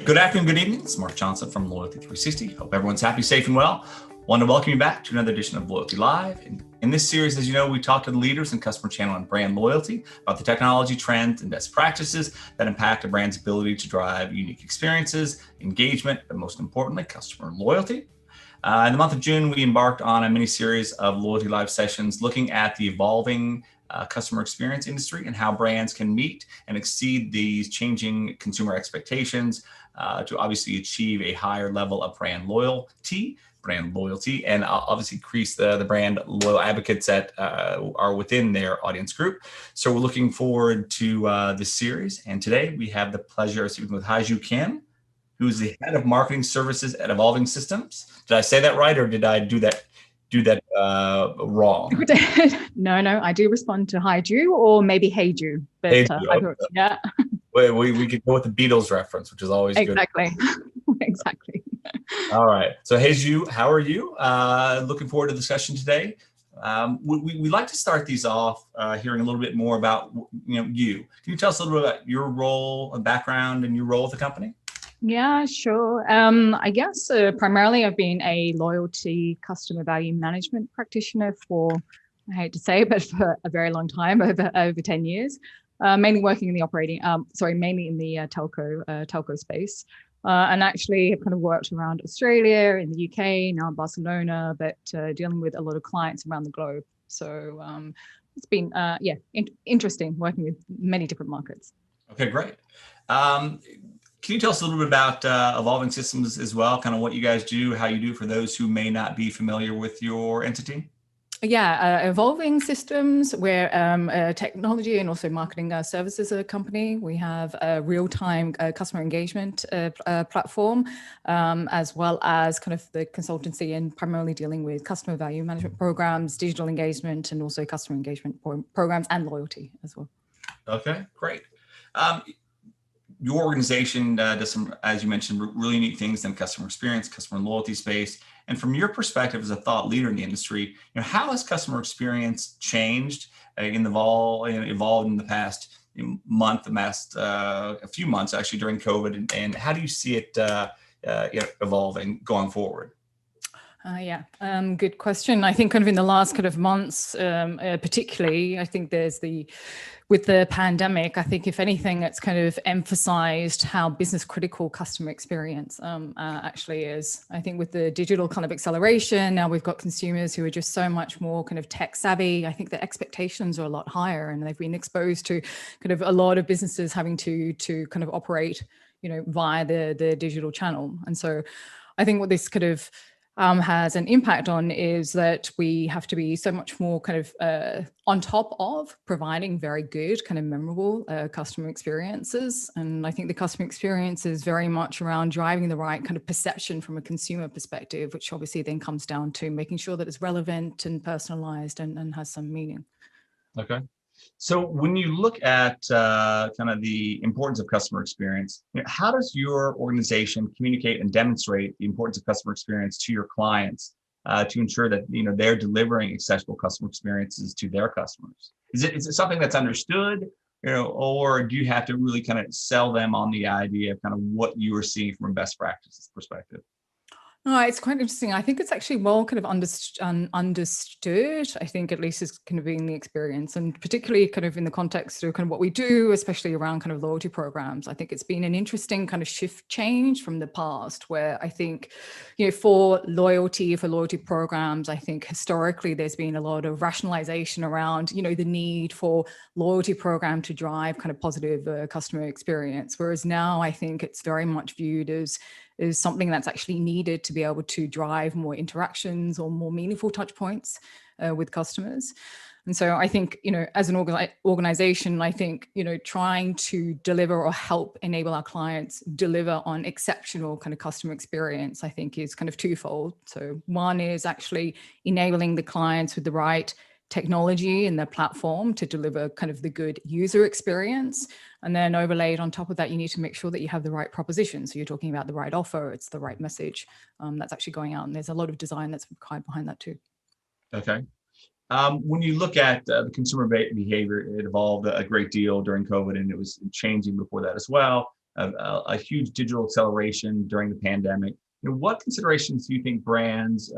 Good afternoon, good evening. It's Mark Johnson from Loyalty360. Hope everyone's happy, safe, and well. Want to welcome you back to another edition of Loyalty Live. In this series, as you know, we talk to the leaders in customer channel and brand loyalty about the technology trends and best practices that impact a brand's ability to drive unique experiences, engagement, but most importantly, customer loyalty. In the month of June, we embarked on a mini series of Loyalty Live sessions looking at the evolving customer experience industry and how brands can meet and exceed these changing consumer expectations to obviously achieve a higher level of brand loyalty, and obviously increase the brand loyal advocates that are within their audience group. So we're looking forward to this series. And today we have the pleasure of speaking with Hye-Joo Kim, who's the head of marketing services at Evolving Systems. Did I say that right, or did I do that wrong? No, I do respond to Hye-Joo or maybe Hye-Joo, but Hye-Joo, yeah. We could go with the Beatles reference, which is always exactly. good. Exactly. All right. So Hye-Joo, how are you? Looking forward to the discussion today. We like to start these off hearing a little bit more about you. Can you tell us a little bit about your role, background, and your role at the company? Yeah, sure. I guess primarily I've been a loyalty customer value management practitioner for, I hate to say it, but for a very long time, over 10 years. Mainly working in the mainly in the telco space. And actually have kind of worked around Australia, in the UK, now in Barcelona, but dealing with a lot of clients around the globe. So it's been, interesting working with many different markets. Okay, great. Can you tell us a little bit about Evolving Systems as well, kind of what you guys do, how you do for those who may not be familiar with your entity? Yeah, Evolving Systems, we're a technology and also marketing services company. We have a real-time customer engagement platform, as well as kind of the consultancy and primarily dealing with customer value management programs, digital engagement, and also customer engagement programs and loyalty as well. Okay, great. Your organization does some, as you mentioned, really neat things in customer experience, customer loyalty space. And from your perspective as a thought leader in the industry, how has customer experience changed, evolved in the past month, a few months actually during COVID, and how do you see it evolving going forward? Good question. I think kind of in the last kind of months, particularly, I think with the pandemic, I think if anything, it's kind of emphasized how business critical customer experience actually is. I think with the digital kind of acceleration, now we've got consumers who are just so much more kind of tech savvy. I think the expectations are a lot higher, and they've been exposed to kind of a lot of businesses having to kind of operate, via the digital channel. And so I think what this kind of has an impact on is that we have to be so much more kind of on top of providing very good kind of memorable customer experiences. And I think the customer experience is very much around driving the right kind of perception from a consumer perspective, which obviously then comes down to making sure that it's relevant and personalized and has some meaning. Okay. So when you look at kind of the importance of customer experience, how does your organization communicate and demonstrate the importance of customer experience to your clients to ensure that they're delivering accessible customer experiences to their customers? Is it something that's understood, or do you have to really kind of sell them on the idea of kind of what you are seeing from a best practices perspective? No, it's quite interesting. I think it's actually well kind of understood, I think, at least is kind of being the experience, and particularly kind of in the context of kind of what we do, especially around kind of loyalty programs. I think it's been an interesting kind of shift change from the past, where I think, for loyalty programs, I think historically there's been a lot of rationalization around, the need for loyalty program to drive kind of positive customer experience. Whereas now I think it's very much viewed as something that's actually needed to be able to drive more interactions or more meaningful touch points with customers. And so I think, as an organization, I think, trying to deliver or help enable our clients deliver on exceptional kind of customer experience, I think is kind of twofold. So one is actually enabling the clients with the right technology in their platform to deliver kind of the good user experience. And then overlaid on top of that, you need to make sure that you have the right proposition. So you're talking about the right offer, it's the right message that's actually going out. And there's a lot of design that's required behind that too. Okay. When you look at the consumer behavior, it evolved a great deal during COVID, and it was changing before that as well. a huge digital acceleration during the pandemic. What considerations do you think brands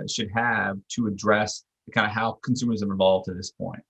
should have to address kind of how consumers have evolved to this point?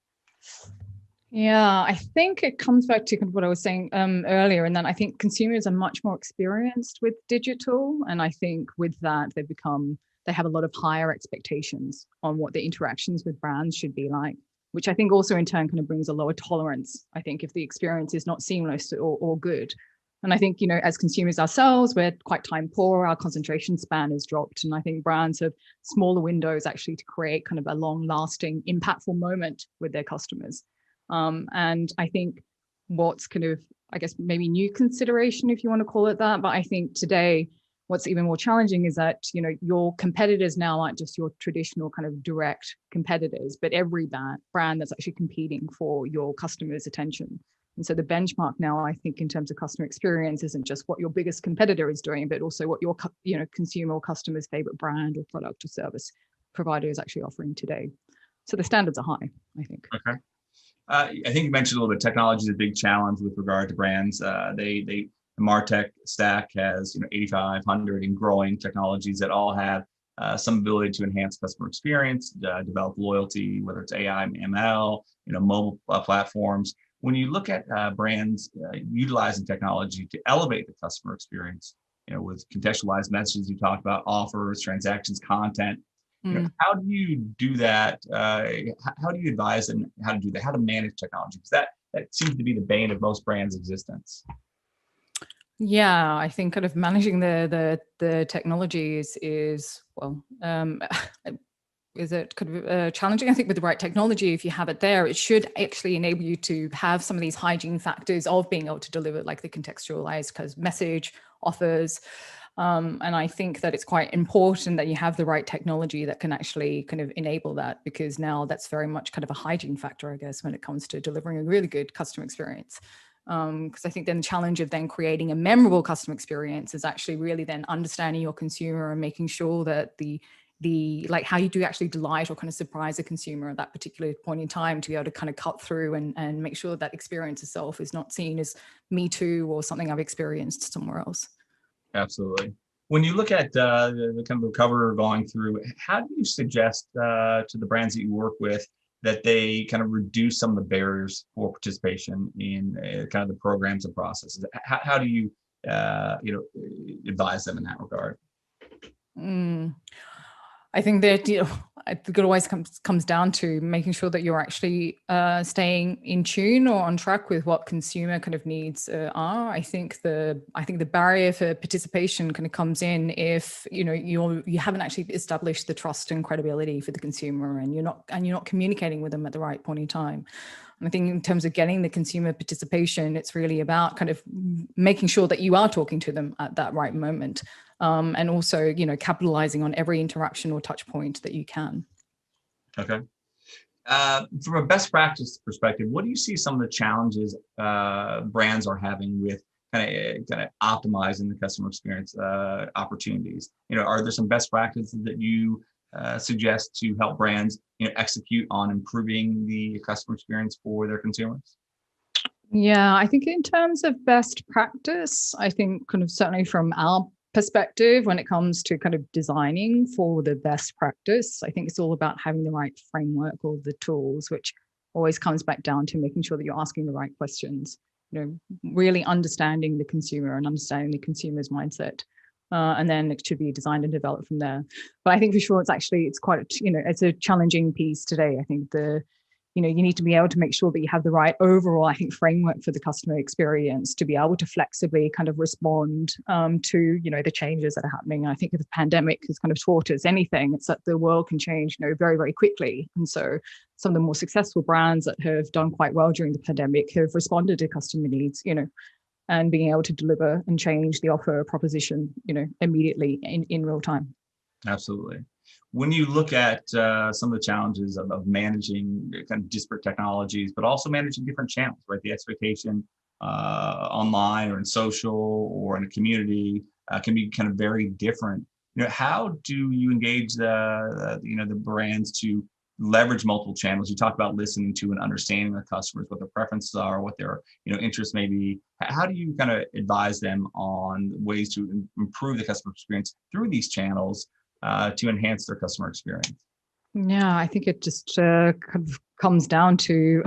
Yeah, I think it comes back to kind of what I was saying earlier, and then I think consumers are much more experienced with digital, and I think with that they have a lot of higher expectations on what the interactions with brands should be like, which I think also in turn kind of brings a lower tolerance, I think, if the experience is not seamless or good. And I think, as consumers ourselves, we're quite time poor, our concentration span has dropped. And I think brands have smaller windows actually to create kind of a long lasting, impactful moment with their customers. And I think what's kind of, I guess, maybe new consideration, if you want to call it that. But I think today, what's even more challenging is that, your competitors now aren't just your traditional kind of direct competitors, but every brand that's actually competing for your customers' attention. And so the benchmark now, I think, in terms of customer experience isn't just what your biggest competitor is doing, but also what your consumer or customer's favorite brand or product or service provider is actually offering today. So the standards are high, I think. Okay. I think you mentioned a little bit, technology is a big challenge with regard to brands. The MarTech stack has 8,500 and growing technologies that all have some ability to enhance customer experience, develop loyalty, whether it's AI, ML, mobile platforms. When you look at brands utilizing technology to elevate the customer experience, with contextualized messages, you talked about offers, transactions, content. How do you do that? How do you advise them how to do that? How to manage technology? Because that seems to be the bane of most brands' existence. Yeah, I think kind of managing the technology is well, is it kind of challenging? I think with the right technology, if you have it there, it should actually enable you to have some of these hygiene factors of being able to deliver like the contextualized kind of message, offers. And I think that it's quite important that you have the right technology that can actually kind of enable that, because now that's very much kind of a hygiene factor, I guess, when it comes to delivering a really good customer experience. Because I think then the challenge of then creating a memorable customer experience is actually really then understanding your consumer and making sure that the like how you do actually delight or kind of surprise a consumer at that particular point in time to be able to kind of cut through and make sure that experience itself is not seen as me too or something I've experienced somewhere else. Absolutely. When you look at the kind of recovery going through, how do you suggest to the brands that you work with that they kind of reduce some of the barriers for participation in kind of the programs and processes? How do you, advise them in that regard? I think that I think it always comes down to making sure that you're actually staying in tune or on track with what consumer kind of needs are. I think the barrier for participation kind of comes in if you haven't actually established the trust and credibility for the consumer, and you're not communicating with them at the right point in time. And I think in terms of getting the consumer participation, it's really about kind of making sure that you are talking to them at that right moment. And also, capitalizing on every interaction or touch point that you can. Okay. From a best practice perspective, what do you see some of the challenges brands are having with kind of optimizing the customer experience opportunities? Are there some best practices that you suggest to help brands execute on improving the customer experience for their consumers? Yeah, I think in terms of best practice, I think kind of certainly from our perspective, when it comes to kind of designing for the best practice, I think it's all about having the right framework or the tools, which always comes back down to making sure that you're asking the right questions, really understanding the consumer and understanding the consumer's mindset. And then it should be designed and developed from there. But I think for sure, it's quite, it's a challenging piece today. I think you need to be able to make sure that you have the right overall, I think, framework for the customer experience to be able to flexibly kind of respond to, the changes that are happening. And I think the pandemic has kind of taught us anything. It's that the world can change, very, very quickly. And so some of the more successful brands that have done quite well during the pandemic have responded to customer needs, and being able to deliver and change the offer proposition, immediately in real time. Absolutely. When you look at some of the challenges of managing kind of disparate technologies, but also managing different channels, right? The expectation online or in social or in a community can be kind of very different. How do you engage the brands to leverage multiple channels. You talk about listening to and understanding the customers, what their preferences are, what their interests may be. How do you kind of advise them on ways to improve the customer experience through these channels to enhance their customer experience? Yeah, I think it just kind of comes down to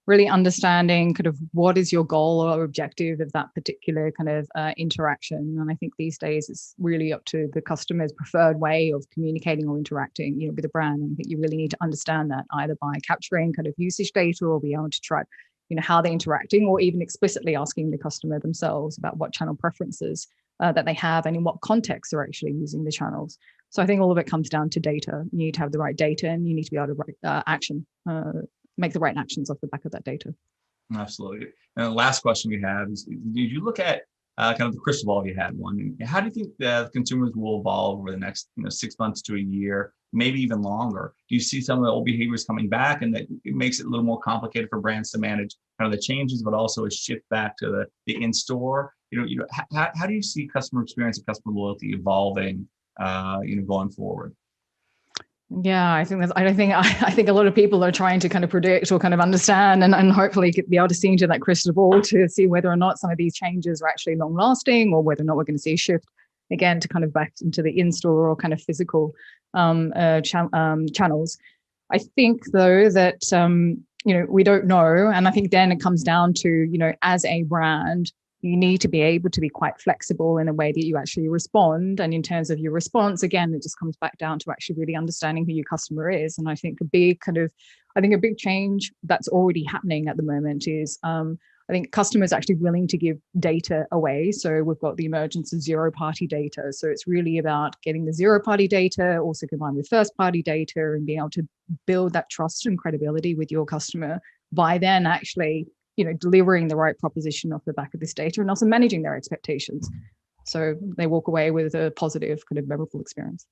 really understanding kind of what is your goal or objective of that particular kind of interaction. And I think these days it's really up to the customer's preferred way of communicating or interacting, with a brand. And I think you really need to understand that either by capturing kind of usage data or be able to track, how they're interacting, or even explicitly asking the customer themselves about what channel preferences that they have and in what context they're actually using the channels. So I think all of it comes down to data. You need to have the right data, and you need to be able to make the right actions off the back of that data. Absolutely. And the last question we have is, did you look at kind of the crystal ball, if you had one, and how do you think that consumers will evolve over the next 6 months to a year, maybe even longer? Do you see some of the old behaviors coming back, and that it makes it a little more complicated for brands to manage kind of the changes, but also a shift back to the in-store? How do you see customer experience and customer loyalty evolving going forward? Yeah, I think I think a lot of people are trying to kind of predict or kind of understand and hopefully be able to see into that crystal ball to see whether or not some of these changes are actually long lasting, or whether or not we're going to see a shift again to kind of back into the in-store or kind of physical channels. I think though that we don't know, and I think then it comes down to as a brand, you need to be able to be quite flexible in the way that you actually respond. And in terms of your response, again, it just comes back down to actually really understanding who your customer is. And I think a big change that's already happening at the moment is I think customers actually willing to give data away. So we've got the emergence of zero-party data. So it's really about getting the zero-party data also combined with first-party data and being able to build that trust and credibility with your customer by then actually delivering the right proposition off the back of this data, and also managing their expectations, so they walk away with a positive kind of memorable experience.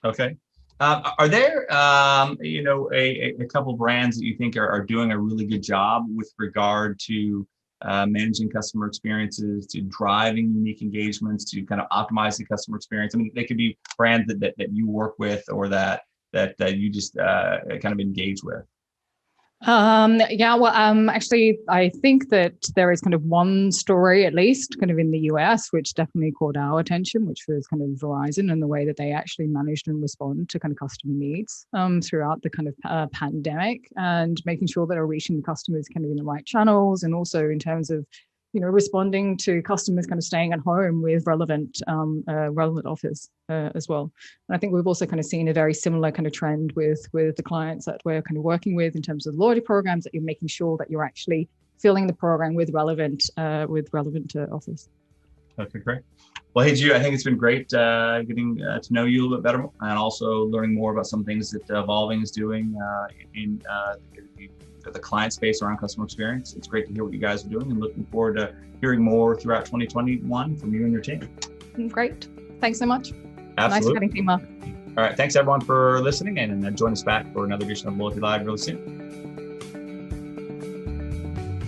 Okay. Are there, a couple brands that you think are doing a really good job with regard to managing customer experiences, to driving unique engagements, to kind of optimize the customer experience? I mean, they could be brands that you work with or that you just kind of engage with. Actually, I think that there is kind of one story, at least kind of in the US, which definitely caught our attention, which was kind of Verizon and the way that they actually managed and respond to kind of customer needs throughout the kind of pandemic, and making sure that are reaching the customers kind of in the right channels, and also in terms of responding to customers kind of staying at home with relevant offers as well. And I think we've also kind of seen a very similar kind of trend with the clients that we're kind of working with in terms of loyalty programs, that you're making sure that you're actually filling the program with relevant offers. Okay, great. Well, Hye-Joo, I think it's been great getting to know you a little bit better, and also learning more about some things that Evolving is doing in the client space around customer experience. It's great to hear what you guys are doing, and looking forward to hearing more throughout 2021 from you and your team. Great. Thanks so much. Absolutely. Nice chatting to you, Mark. All right. Thanks everyone for listening, and join us back for another edition of Loyalty Live really soon.